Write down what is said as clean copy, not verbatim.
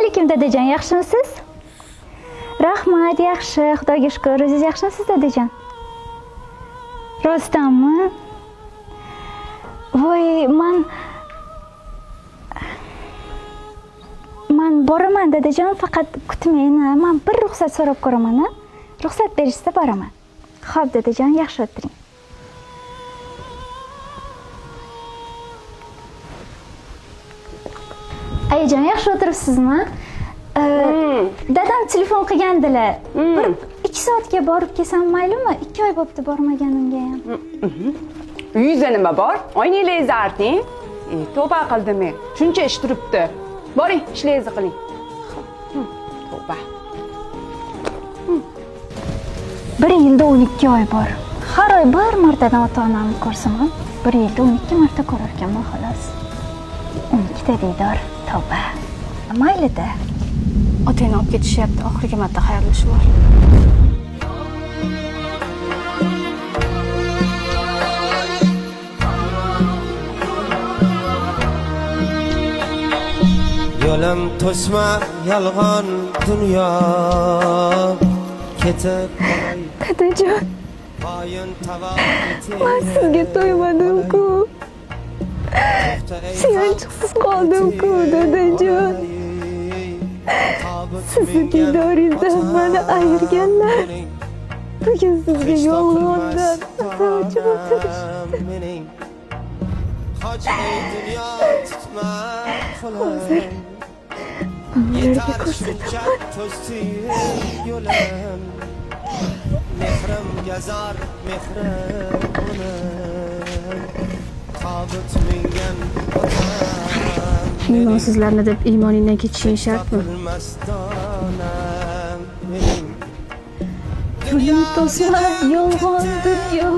alaykum dadajon, yaxshimisiz? Rahmat, yaxshi, Xudoga shukr. O'zingiz yaxshimisiz dadajon? Rostdanmi? Voy, men boraman dadajon, faqat kutmang. Men bir ruxsat so'rab ko'raman. Ruxsat berishsa boraman. Xo'p dadajon, yaxshi o'tiring. Ayajon, yaxshi o'tiribsizmi? Dadam telefon qilgandilar. Bir 2 soatga borib kelsam maylimi? 2 oy bo'pti bormaganimga ham. Uyingizda nima bor? Oyningizni arting. Tavba qildim men. Shuncha ish turibdi. Boring, ishlaringizni qiling. Tavba. 1 yilda 12 oy bor. Har oy bir martadan ota-onamni ko'rsam ham 1 yilda 12 marta ko'rar ekanman xolos. 12 ta diydor. Tavba. Mayli-da. Otangni olib ketishyapti, oxirgi marta xayrlashib bor. Yo'lim to'sma yolg'on dunyo ketib qolay. Dadajon, Qoyin tavoq men sizga to'ymadim-ku. Suyanchiqsiz qoldim-ku dadajon. Sizni diydoringizdan meni ayirganlar. Bugun sizga yolg'ondan sovchi o'tirishdi. Hozir ularga ko'rsataman. Mehrim gazar, mehrim tobut mingan Iymonsizlarni deb iymoningdan ketishing shartmi? Yo'lim to'sma yolg'on dunyo.